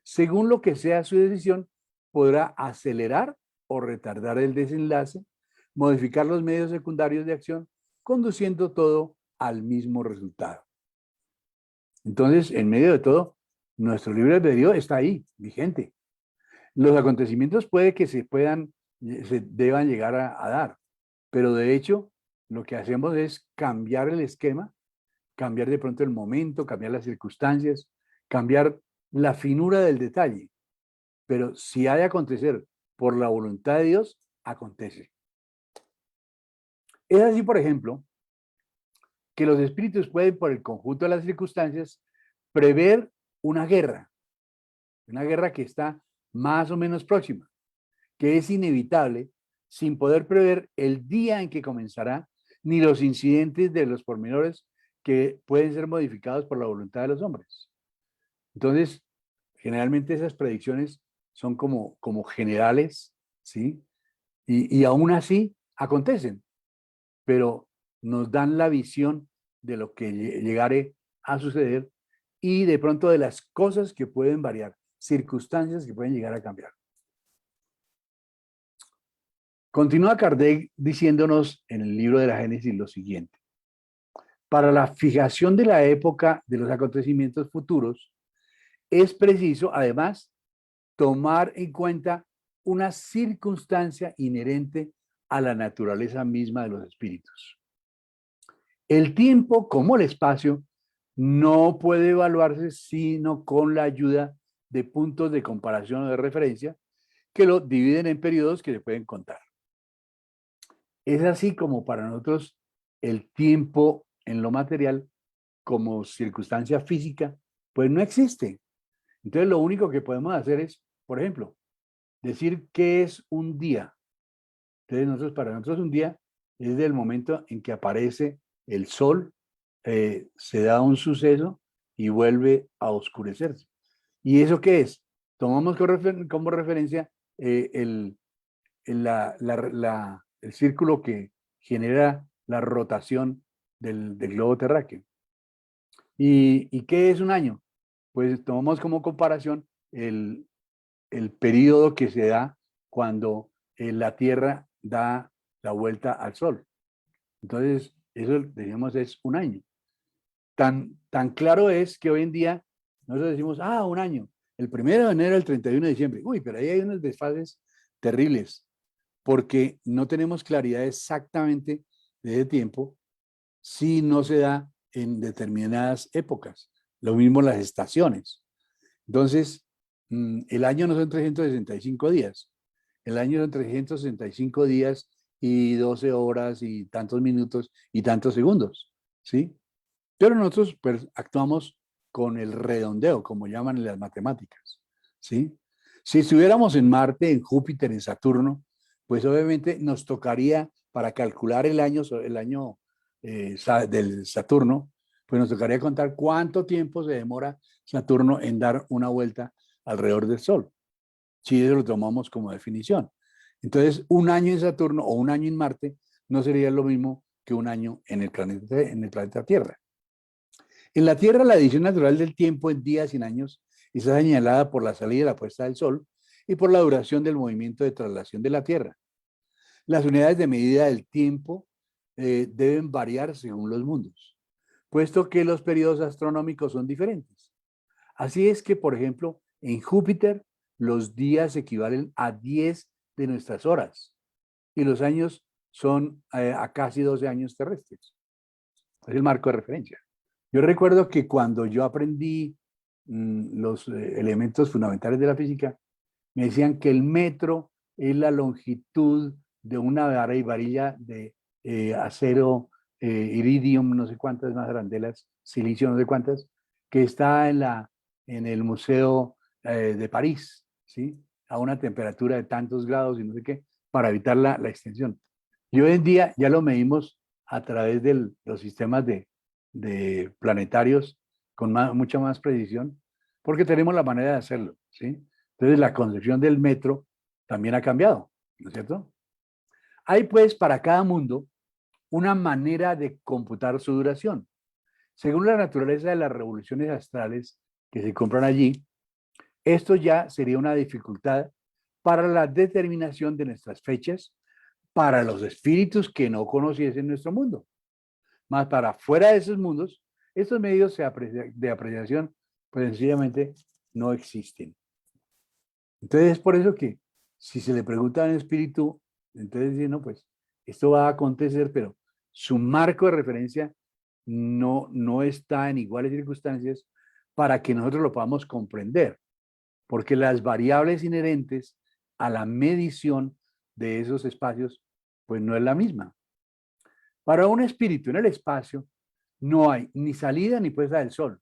según lo que sea su decisión, podrá acelerar o retardar el desenlace, modificar los medios secundarios de acción, conduciendo todo al mismo resultado. Entonces, en medio de todo, nuestro libre albedrío está ahí, vigente. Los acontecimientos puede que se deban llegar a dar, pero de hecho, lo que hacemos es cambiar el esquema, cambiar de pronto el momento, cambiar las circunstancias, cambiar la finura del detalle. Pero si ha de acontecer por la voluntad de Dios, acontece. Es así, por ejemplo, que los espíritus pueden, por el conjunto de las circunstancias, prever una guerra que está más o menos próxima, que es inevitable, sin poder prever el día en que comenzará, ni los incidentes de los pormenores que pueden ser modificados por la voluntad de los hombres. Entonces, generalmente esas predicciones son como generales, ¿sí? Y aún así acontecen, pero nos dan la visión de lo que llegará a suceder y de pronto de las cosas que pueden variar, circunstancias que pueden llegar a cambiar. Continúa Kardec diciéndonos en el libro de la Génesis lo siguiente. Para la fijación de la época de los acontecimientos futuros, es preciso, además, tomar en cuenta una circunstancia inherente a la naturaleza misma de los espíritus. El tiempo, como el espacio, no puede evaluarse sino con la ayuda de puntos de comparación o de referencia que lo dividen en periodos que se pueden contar. Es así como para nosotros el tiempo en lo material como circunstancia física, pues no existe. Entonces lo único que podemos hacer es, por ejemplo, decir qué es un día. Entonces para nosotros un día es del momento en que aparece el sol, se da un suceso y vuelve a oscurecerse. ¿Y eso qué es? tomamos como referencia el círculo que genera la rotación del globo terráqueo. ¿Y qué es un año? Pues tomamos como comparación el periodo que se da cuando la Tierra da la vuelta al Sol. Entonces, eso, digamos, es un año. Tan claro es que hoy en día nosotros decimos, un año, el 1 de enero al 31 de diciembre. Uy, pero ahí hay unos desfases terribles, porque no tenemos claridad exactamente de ese tiempo si no se da en determinadas épocas. Lo mismo las estaciones. Entonces, el año no son 365 días. El año son 365 días y 12 horas y tantos minutos y tantos segundos, ¿sí? Pero nosotros pues, actuamos con el redondeo, como llaman en las matemáticas, ¿sí? Si estuviéramos en Marte, en Júpiter, en Saturno, pues obviamente nos tocaría, para calcular el año del Saturno, pues nos tocaría contar cuánto tiempo se demora Saturno en dar una vuelta alrededor del Sol, si eso lo tomamos como definición. Entonces, un año en Saturno o un año en Marte no sería lo mismo que un año en el planeta Tierra. En la Tierra, la división natural del tiempo en días y en años está señalada por la salida y la puesta del Sol y por la duración del movimiento de traslación de la Tierra. Las unidades de medida del tiempo deben variar según los mundos, puesto que los periodos astronómicos son diferentes. Así es que, por ejemplo, en Júpiter, los días equivalen a 10 de nuestras horas y los años son a casi 12 años terrestres. Es el marco de referencia. Yo recuerdo que cuando yo aprendí los elementos fundamentales de la física, me decían que el metro es la longitud de una varilla de acero, iridium, no sé cuántas más arandelas, silicio, no sé cuántas, que está en el Museo de París, ¿sí? A una temperatura de tantos grados y no sé qué, para evitar la extensión. Y hoy en día ya lo medimos a través de los sistemas de planetarios con mucha más precisión, porque tenemos la manera de hacerlo, ¿sí? Entonces la concepción del metro también ha cambiado, ¿no es cierto? Hay pues para cada mundo una manera de computar su duración. Según la naturaleza de las revoluciones astrales que se compran allí, esto ya sería una dificultad para la determinación de nuestras fechas para los espíritus que no conociesen nuestro mundo. Más para fuera de esos mundos, estos medios de apreciación pues sencillamente no existen. Entonces es por eso que si se le pregunta a un espíritu, entonces dice, no, pues esto va a acontecer, pero su marco de referencia no está en iguales circunstancias para que nosotros lo podamos comprender, porque las variables inherentes a la medición de esos espacios, pues no es la misma. Para un espíritu en el espacio no hay ni salida ni puesta del sol,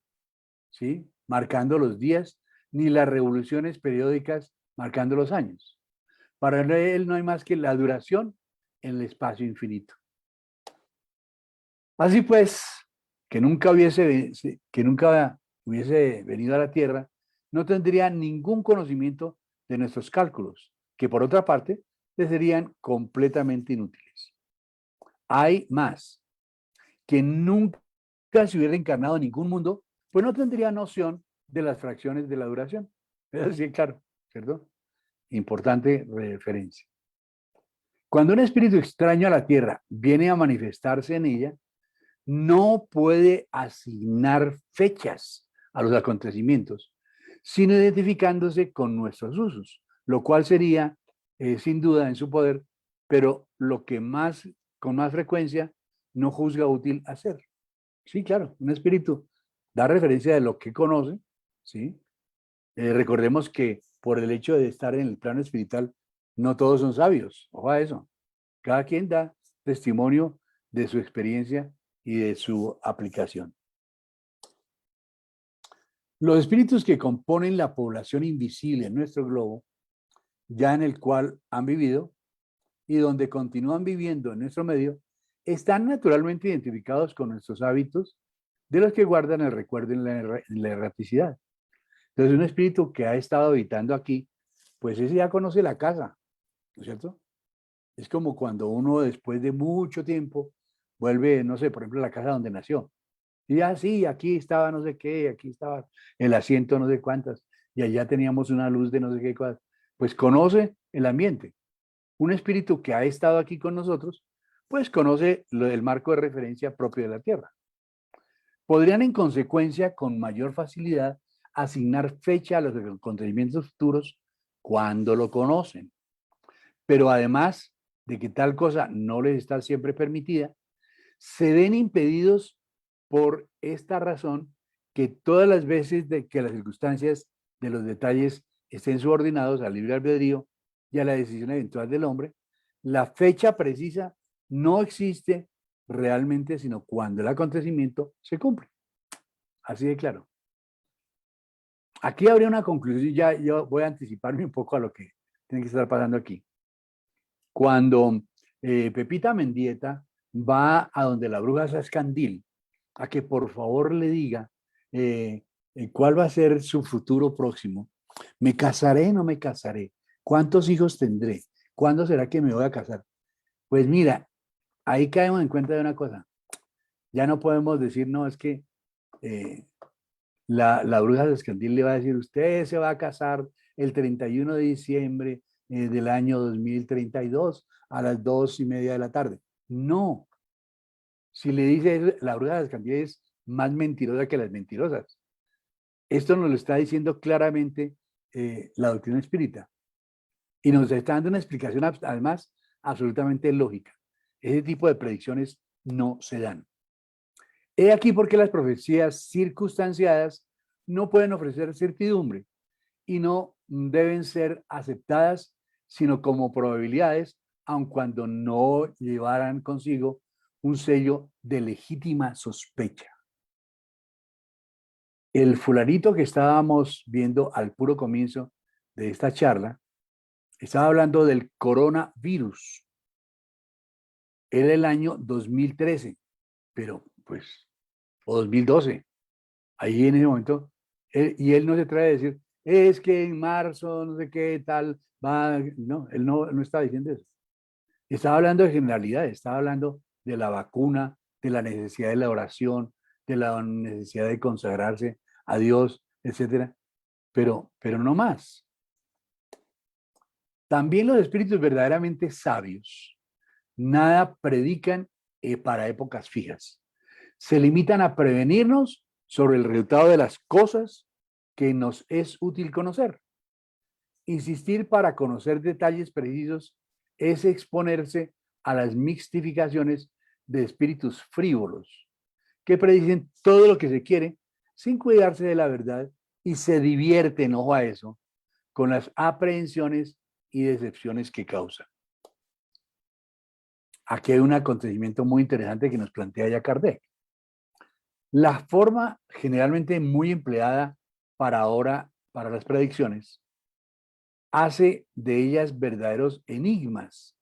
¿sí? Marcando los días, ni las revoluciones periódicas marcando los años. Para él no hay más que la duración en el espacio infinito. Así pues, que nunca hubiese venido a la Tierra, no tendría ningún conocimiento de nuestros cálculos, que por otra parte le serían completamente inútiles. Hay más, que nunca se hubiera encarnado en ningún mundo, pues no tendría noción de las fracciones de la duración. Es así, claro, ¿cierto? Importante referencia. Cuando un espíritu extraño a la Tierra viene a manifestarse en ella, no puede asignar fechas a los acontecimientos, sino identificándose con nuestros usos, lo cual sería, sin duda, en su poder, pero lo que con más frecuencia no juzga útil hacer. Sí, claro, un espíritu da referencia de lo que conoce, ¿sí? Recordemos que por el hecho de estar en el plano espiritual, no todos son sabios, ojo a eso. Cada quien da testimonio de su experiencia y de su aplicación. Los espíritus que componen la población invisible en nuestro globo, ya en el cual han vivido y donde continúan viviendo en nuestro medio, están naturalmente identificados con nuestros hábitos, de los que guardan el recuerdo en la erraticidad. Entonces, un espíritu que ha estado habitando aquí, pues ese ya conoce la casa, ¿no es cierto? Es como cuando uno después de mucho tiempo vuelve, no sé, por ejemplo, a la casa donde nació. Y ya sí, aquí estaba no sé qué, aquí estaba el asiento no sé cuántas, y allá teníamos una luz de no sé qué cosas. Pues conoce el ambiente. Un espíritu que ha estado aquí con nosotros, pues conoce el marco de referencia propio de la Tierra. Podrían en consecuencia con mayor facilidad asignar fecha a los acontecimientos futuros cuando lo conocen. Pero además de que tal cosa no les está siempre permitida, se ven impedidos por esta razón que todas las veces de que las circunstancias de los detalles estén subordinados al libre albedrío y a la decisión eventual del hombre, la fecha precisa no existe realmente, sino cuando el acontecimiento se cumple. Así de claro. Aquí habría una conclusión, ya yo voy a anticiparme un poco a lo que tiene que estar pasando aquí. Cuando Pepita Mendieta va a donde la bruja Sascandil, a que por favor le diga cuál va a ser su futuro próximo. ¿Me casaré o no me casaré? ¿Cuántos hijos tendré? ¿Cuándo será que me voy a casar? Pues mira, ahí caemos en cuenta de una cosa. Ya no podemos decir, no, es que eh, la bruja Sascandil le va a decir, usted se va a casar el 31 de diciembre del año 2032 a las 2:30 de la tarde. No, si le dice eso, la bruja Sascandil es más mentirosa que las mentirosas. Esto nos lo está diciendo claramente la doctrina espírita y nos está dando una explicación además absolutamente lógica. Ese tipo de predicciones no se dan. He aquí porque las profecías circunstanciadas no pueden ofrecer certidumbre y no deben ser aceptadas sino como probabilidades, aun cuando no llevaran consigo un sello de legítima sospecha. El fulanito que estábamos viendo al puro comienzo de esta charla estaba hablando del coronavirus. Era el año 2013, pero pues, o 2012. Ahí en ese momento, y él no se trae a decir, es que en marzo, no sé qué tal, va, no, él no está diciendo eso. Estaba hablando de generalidades, estaba hablando de la vacuna, de la necesidad de la oración, de la necesidad de consagrarse a Dios, etcétera, pero no más. También los espíritus verdaderamente sabios nada predican para épocas fijas. Se limitan a prevenirnos sobre el resultado de las cosas que nos es útil conocer. Insistir para conocer detalles precisos es exponerse a las mixtificaciones de espíritus frívolos, que predicen todo lo que se quiere sin cuidarse de la verdad y se divierten, ojo a eso, con las aprehensiones y decepciones que causa. Aquí hay un acontecimiento muy interesante que nos plantea ya Kardec. La forma generalmente muy empleada para ahora, para las predicciones, hace de ellas verdaderos enigmas,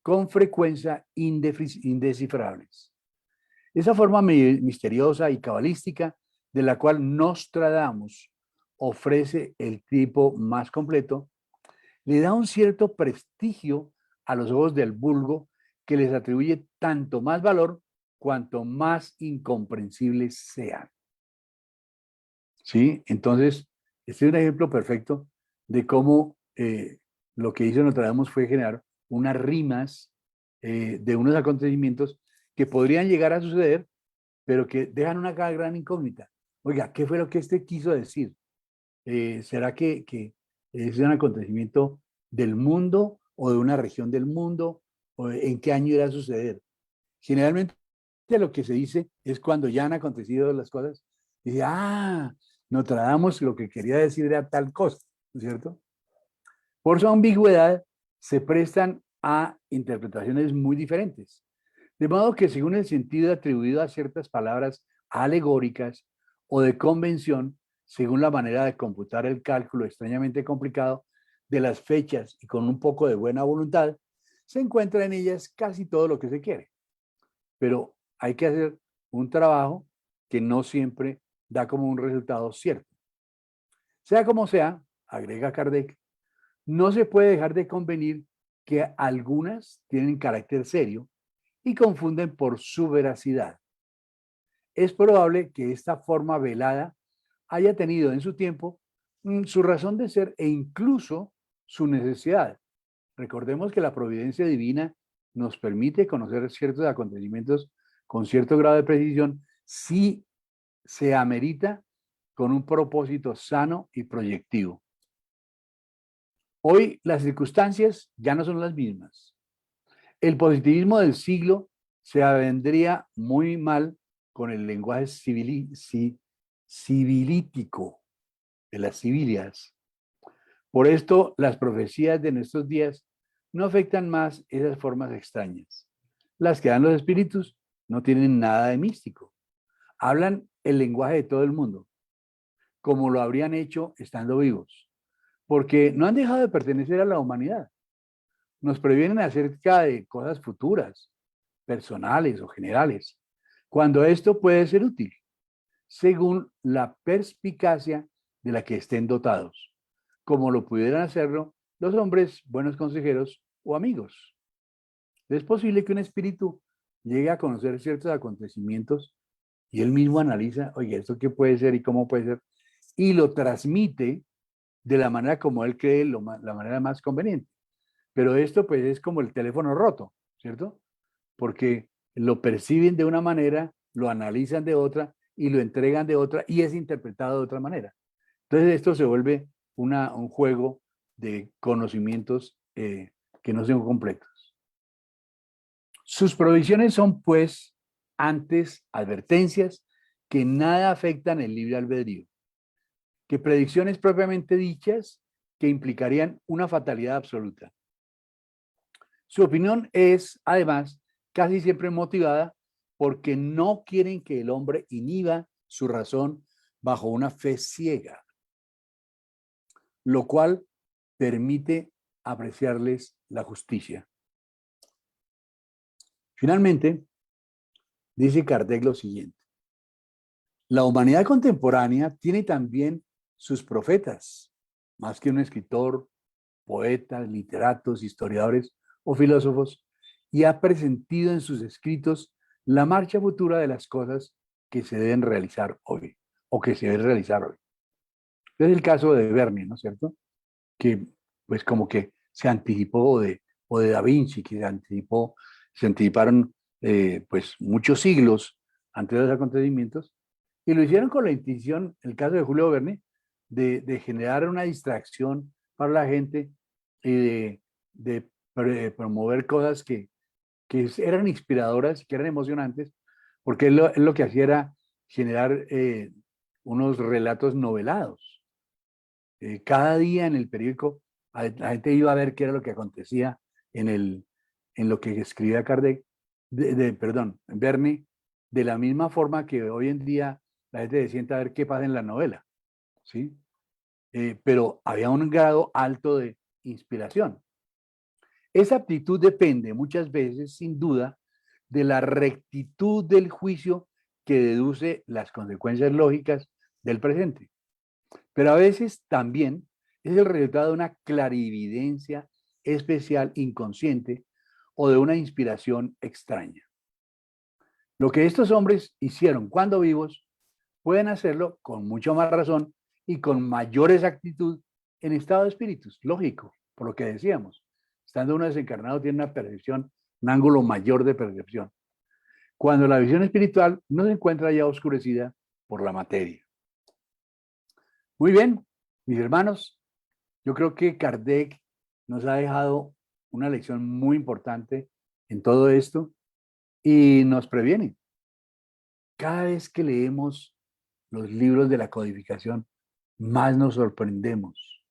con frecuencia indescifrables. Esa forma misteriosa y cabalística de la cual Nostradamus ofrece el tipo más completo, le da un cierto prestigio a los ojos del vulgo que les atribuye tanto más valor cuanto más incomprensibles sean. ¿Sí? Entonces, este es un ejemplo perfecto de cómo lo que hizo Nostradamus fue generar unas rimas de unos acontecimientos que podrían llegar a suceder, pero que dejan una gran incógnita. Oiga, ¿qué fue lo que este quiso decir? ¿Será que es un acontecimiento del mundo o de una región del mundo? ¿O en qué año irá a suceder? Generalmente lo que se dice es cuando ya han acontecido las cosas. Y dice, Nostradamus lo que quería decir era tal cosa, ¿no es cierto? Por su ambigüedad se prestan a interpretaciones muy diferentes. De modo que según el sentido atribuido a ciertas palabras alegóricas o de convención, según la manera de computar el cálculo extrañamente complicado de las fechas y con un poco de buena voluntad, se encuentra en ellas casi todo lo que se quiere. Pero hay que hacer un trabajo que no siempre da como un resultado cierto. Sea como sea, agrega Kardec, no se puede dejar de convenir que algunas tienen carácter serio y confunden por su veracidad. Es probable que esta forma velada haya tenido en su tiempo su razón de ser e incluso su necesidad. Recordemos que la providencia divina nos permite conocer ciertos acontecimientos con cierto grado de precisión si se amerita con un propósito sano y proyectivo. Hoy las circunstancias ya no son las mismas. El positivismo del siglo se avendría muy mal con el lenguaje civilítico de las civilias. Por esto, las profecías de nuestros días no afectan más esas formas extrañas. Las que dan los espíritus no tienen nada de místico. Hablan el lenguaje de todo el mundo, como lo habrían hecho estando vivos, porque no han dejado de pertenecer a la humanidad. Nos previenen acerca de cosas futuras, personales o generales, cuando esto puede ser útil, según la perspicacia de la que estén dotados, como lo pudieran hacerlo los hombres buenos consejeros o amigos. Es posible que un espíritu llegue a conocer ciertos acontecimientos y él mismo analiza, oye, ¿esto qué puede ser y cómo puede ser? Y lo transmite de la manera como él cree la manera más conveniente. Pero esto pues es como el teléfono roto, ¿cierto? Porque lo perciben de una manera, lo analizan de otra y lo entregan de otra y es interpretado de otra manera. Entonces esto se vuelve un juego de conocimientos que no son completos. Sus provisiones son pues antes advertencias que nada afectan el libre albedrío, que predicciones propiamente dichas que implicarían una fatalidad absoluta. Su opinión es, además, casi siempre motivada porque no quieren que el hombre inhiba su razón bajo una fe ciega, lo cual permite apreciarles la justicia. Finalmente, dice Kardec lo siguiente: la humanidad contemporánea tiene también sus profetas, más que un escritor, poetas, literatos, historiadores o filósofos, y ha presentido en sus escritos la marcha futura de las cosas que se deben realizar hoy, o que se deben realizar hoy. Es el caso de Verne, ¿no es cierto? Que pues como que se anticipó, o de Da Vinci, que se anticiparon pues muchos siglos antes de los acontecimientos, y lo hicieron con la intención, el caso de Julio Verne, de generar una distracción para la gente y de promover cosas que eran inspiradoras, que eran emocionantes, porque él lo que hacía era generar unos relatos novelados. Cada día en el periódico la gente iba a ver qué era lo que acontecía en lo que escribía Kardec, perdón, Verne, de la misma forma que hoy en día la gente se sienta a ver qué pasa en la novela, ¿sí? Pero había un grado alto de inspiración. Esa aptitud depende muchas veces, sin duda, de la rectitud del juicio que deduce las consecuencias lógicas del presente. Pero a veces también es el resultado de una clarividencia especial inconsciente o de una inspiración extraña. Lo que estos hombres hicieron cuando vivos, pueden hacerlo con mucha más razón y con mayor exactitud en estado de espíritus, lógico, por lo que decíamos. Estando uno desencarnado tiene una percepción, un ángulo mayor de percepción. Cuando la visión espiritual no se encuentra ya oscurecida por la materia. Muy bien, mis hermanos, yo creo que Kardec nos ha dejado una lección muy importante en todo esto y nos previene. Cada vez que leemos los libros de la codificación, más nos sorprendemos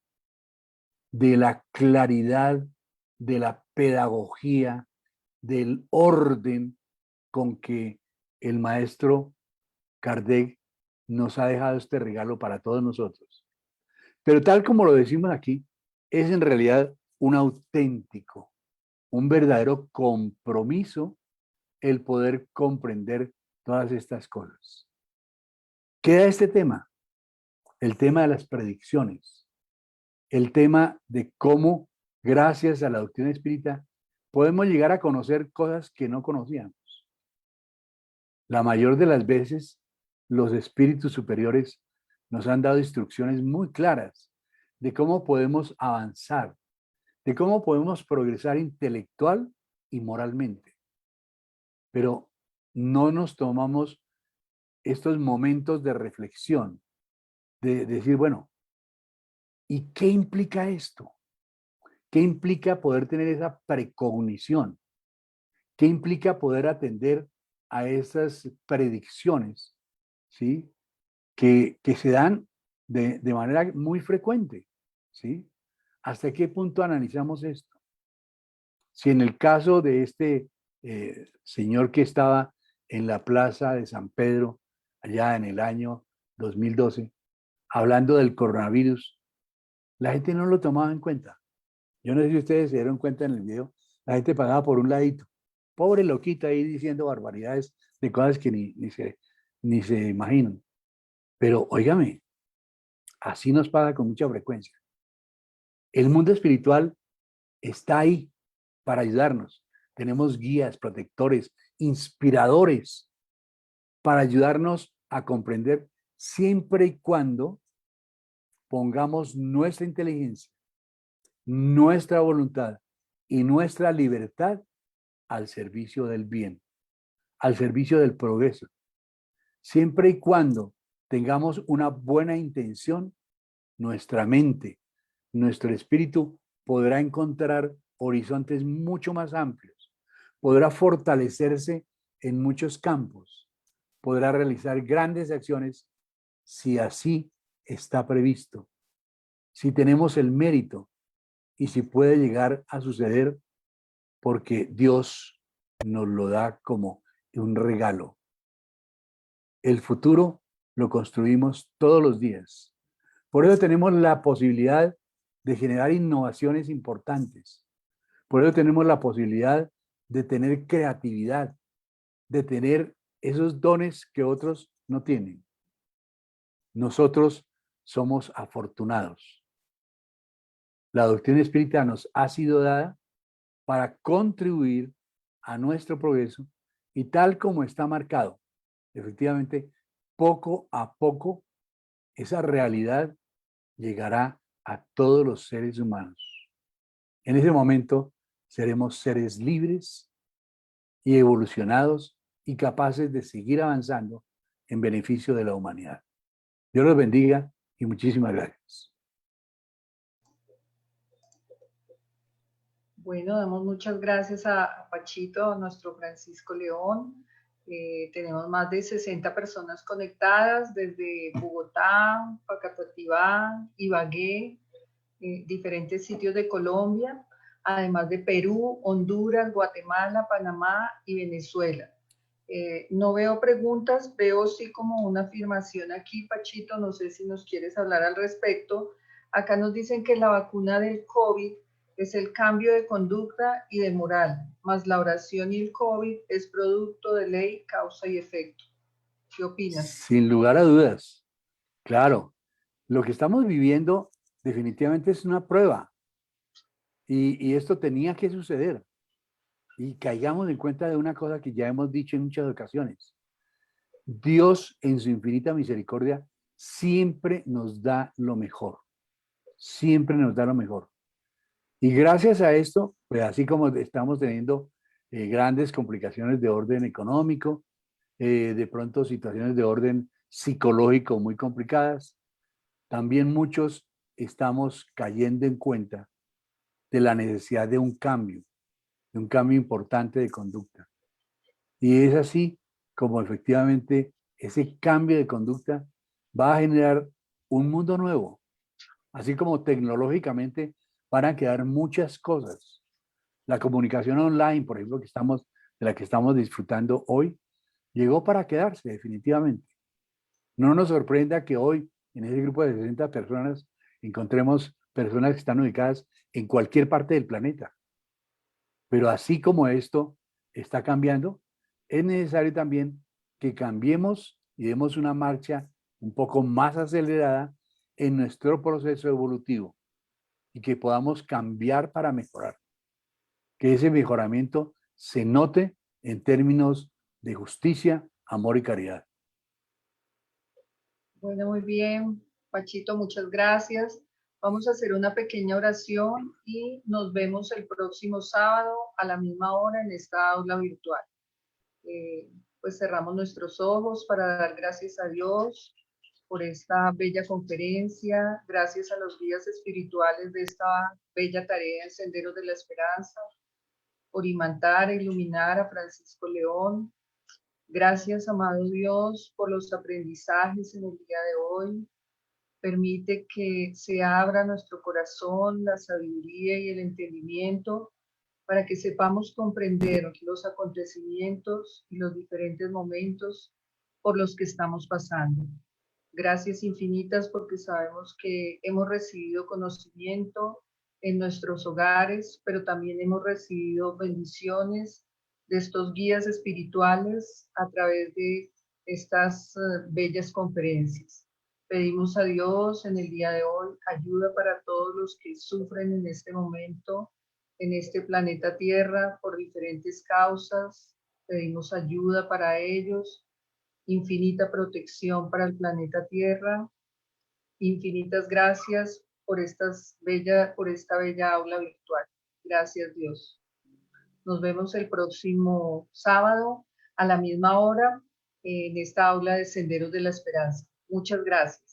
de la claridad, de la pedagogía, del orden con que el maestro Kardec nos ha dejado este regalo para todos nosotros. Pero tal como lo decimos aquí, es en realidad un auténtico, un verdadero compromiso el poder comprender todas estas cosas. Queda este tema, el tema de las predicciones, el tema de cómo, gracias a la doctrina espírita, podemos llegar a conocer cosas que no conocíamos. La mayor de las veces, los espíritus superiores nos han dado instrucciones muy claras de cómo podemos avanzar, de cómo podemos progresar intelectual y moralmente. Pero no nos tomamos estos momentos de reflexión, de decir, bueno, ¿y qué implica esto? ¿Qué implica poder tener esa precognición? ¿Qué implica poder atender a esas predicciones, ¿sí? Que se dan de manera muy frecuente, ¿sí? ¿Hasta qué punto analizamos esto? Si en el caso de este señor que estaba en la plaza de San Pedro, allá en el año 2012, hablando del coronavirus, la gente no lo tomaba en cuenta. Yo no sé si ustedes se dieron cuenta en el video, la gente pasaba por un ladito. Pobre loquito ahí diciendo barbaridades de cosas que ni se imaginan. Pero óigame, así nos pasa con mucha frecuencia. El mundo espiritual está ahí para ayudarnos. Tenemos guías, protectores, inspiradores para ayudarnos a comprender siempre y cuando pongamos nuestra inteligencia, nuestra voluntad y nuestra libertad al servicio del bien, al servicio del progreso. Siempre y cuando tengamos una buena intención, nuestra mente, nuestro espíritu podrá encontrar horizontes mucho más amplios, podrá fortalecerse en muchos campos, podrá realizar grandes acciones si así está previsto, si tenemos el mérito y si puede llegar a suceder porque Dios nos lo da como un regalo. El futuro lo construimos todos los días. Por eso tenemos la posibilidad de generar innovaciones importantes. Por eso tenemos la posibilidad de tener creatividad, de tener esos dones que otros no tienen. Nosotros somos afortunados. La doctrina espírita nos ha sido dada para contribuir a nuestro progreso y tal como está marcado, efectivamente, poco a poco, esa realidad llegará a todos los seres humanos. En ese momento seremos seres libres y evolucionados y capaces de seguir avanzando en beneficio de la humanidad. Dios los bendiga y muchísimas gracias. Bueno, damos muchas gracias a Pachito, a nuestro Francisco León. Tenemos más de 60 personas conectadas desde Bogotá, Facatativá, Ibagué, diferentes sitios de Colombia, además de Perú, Honduras, Guatemala, Panamá y Venezuela. No veo preguntas, veo sí como una afirmación aquí, Pachito, no sé si nos quieres hablar al respecto. Acá nos dicen que la vacuna del COVID es el cambio de conducta y de moral, más la oración y el COVID es producto de ley, causa y efecto. ¿Qué opinas? Sin lugar a dudas, claro, lo que estamos viviendo definitivamente es una prueba y esto tenía que suceder. Y caigamos en cuenta de una cosa que ya hemos dicho en muchas ocasiones. Dios en su infinita misericordia siempre nos da lo mejor, siempre nos da lo mejor. Y gracias a esto, pues así como estamos teniendo grandes complicaciones de orden económico, de pronto situaciones de orden psicológico muy complicadas, también muchos estamos cayendo en cuenta de la necesidad de un cambio importante de conducta. Y es así como efectivamente ese cambio de conducta va a generar un mundo nuevo, así como tecnológicamente van a quedar muchas cosas. La comunicación online, por ejemplo, de la que estamos disfrutando hoy, llegó para quedarse definitivamente. No nos sorprenda que hoy en ese grupo de 60 personas encontremos personas que están ubicadas en cualquier parte del planeta. Pero así como esto está cambiando, es necesario también que cambiemos y demos una marcha un poco más acelerada en nuestro proceso evolutivo y que podamos cambiar para mejorar. Que ese mejoramiento se note en términos de justicia, amor y caridad. Bueno, muy bien, Pachito, muchas gracias. Vamos a hacer una pequeña oración y nos vemos el próximo sábado a la misma hora en esta aula virtual. Pues cerramos nuestros ojos para dar gracias a Dios por esta bella conferencia, gracias a los guías espirituales de esta bella tarea en Senderos de la Esperanza, por imantar e iluminar a Francisco León. Gracias, amado Dios, por los aprendizajes en el día de hoy. Permite que se abra nuestro corazón, la sabiduría y el entendimiento para que sepamos comprender los acontecimientos y los diferentes momentos por los que estamos pasando. Gracias infinitas porque sabemos que hemos recibido conocimiento en nuestros hogares, pero también hemos recibido bendiciones de estos guías espirituales a través de estas bellas conferencias. Pedimos a Dios en el día de hoy ayuda para todos los que sufren en este momento en este planeta Tierra por diferentes causas. Pedimos ayuda para ellos, infinita protección para el planeta Tierra. Infinitas gracias por esta bella aula virtual. Gracias, Dios. Nos vemos el próximo sábado a la misma hora en esta aula de Senderos de la Esperanza. Muchas gracias.